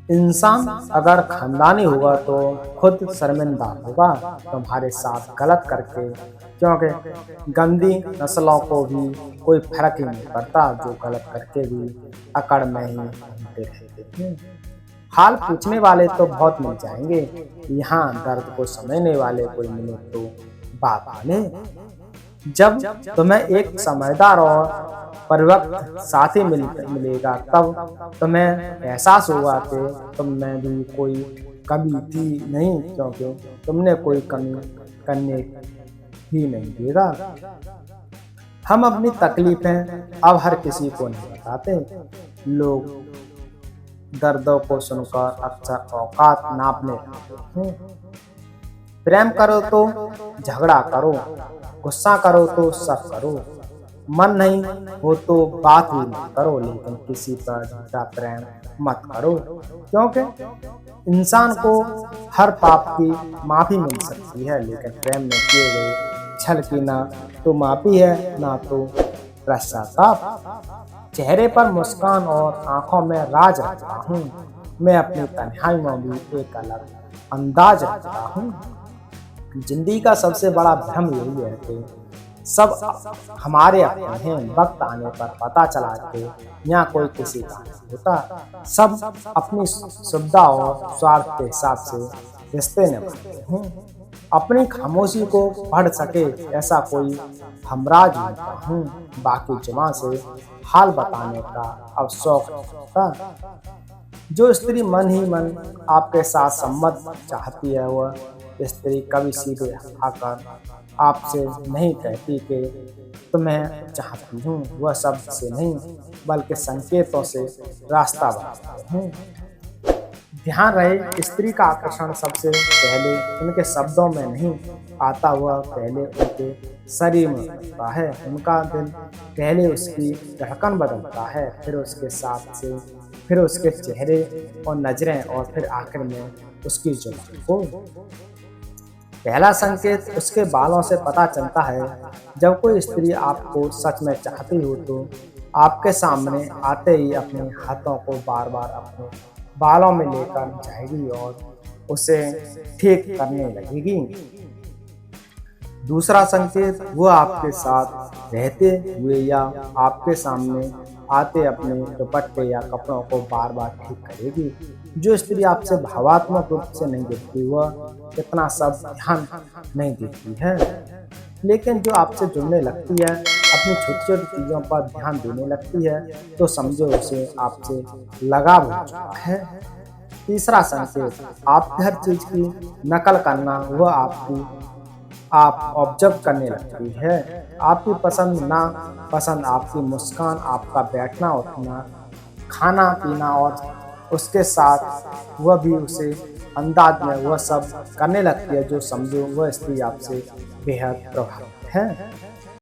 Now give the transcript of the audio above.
इंसान अगर खानदानी होगा तो खुद शर्मिंदा होगा तुम्हारे साथ गलत करके, क्योंकि गंदी नस्लों को भी कोई फर्क ही नहीं पड़ता, जो गलत करके भी अकड़ में ही घूमते रहते हैं। हाल पूछने वाले तो बहुत मिल जाएंगे, यहाँ दर्द को समझने वाले कोई मिले तो बात माने। जब तुम्हें एक समझदार और परिपक्व साथी मिलेगा, तब तुम्हें एहसास होगा कि तुम में भी कोई कमी थी नहीं, क्योंकि तुमने कोई कमी करने ही नहीं देगा। हम अपनी तकलीफें अब हर किसी को नहीं बताते। लोग दर्दों को सुनकर अक्सर औकात नापने लगते हैं। प्रेम करो तो झगड़ा करो, गुस्सा करो तो सब करो, मन नहीं हो तो बात ही मत करो, लेकिन किसी पर झूठा प्रेम मत करो, क्योंकि इंसान को हर पाप की माफी मिल सकती है, लेकिन प्रेम में किए गए छल की ना तो माफी है, ना तो पश्चाताप। चेहरे पर मुस्कान और आंखों में राज रखता हूँ, मैं अपनी तन्हाई में भी एक अलग अंदाज रखता हूँ। जिंदगी का सबसे बड़ा भ्रम यही है कि सब हमारे अपने हैं, वक्त आने पर पता चला कि यहाँ कोई किसी का नहीं होता। सब अपनी सुविधा और स्वार्थ के हिसाब से रिश्ते निभाते हैं। अपनी खामोशी को पढ़ सके ऐसा कोई हमराज होता हूँ, बाकी जुबान से हाल बताने का अब शौक था। जो स्त्री मन ही मन आपके साथ सम्मत चाहती है, वह स्त्री कभी सीधे आकर आपसे नहीं कहती कि तुम्हें चाहती हूँ। वह शब्द से नहीं बल्कि संकेतों से रास्ता बताते हैं। ध्यान रहे, स्त्री का आकर्षण सबसे पहले उनके शब्दों में नहीं आता, वह पहले उनके शरीर में बदलता है। उनका दिल पहले उसकी धड़कन बदलता है, फिर उसके साथ से, फिर उसके चेहरे और नजरें, और फिर आखिर में उसकी जुबान को। पहला संकेत उसके बालों से पता चलता है। जब कोई स्त्री आपको सच में चाहती हो तो आपके सामने आते ही अपने हाथों को बार बार अपने बालों में लेकर जाएगी और उसे ठीक करने लगेगी। दूसरा संकेत, वो आपके साथ रहते हुए या आपके सामने आते अपने दुपट्टे या कपड़ों को बार बार ठीक करेगी। जो स्त्री आपसे भावात्मक रूप से नहीं देखती, वह इतना सब ध्यान नहीं देती है, लेकिन जो आपसे जुड़ने लगती है, अपनी छोटी छोटी चीज़ों पर ध्यान देने लगती है, तो समझो उसे आपसे लगाव हो चुका है। तीसरा संकेत, आपकी हर चीज़ की नकल करना, वह आप ऑब्जर्व करने लगती है। आपकी पसंद ना पसंद, आपकी मुस्कान, आपका बैठना उठना, खाना पीना, और उसके साथ वह भी उसे अंदाज में वह सब करने लगती है, जो समझो वह स्त्री आपसे बेहद प्रभावित है।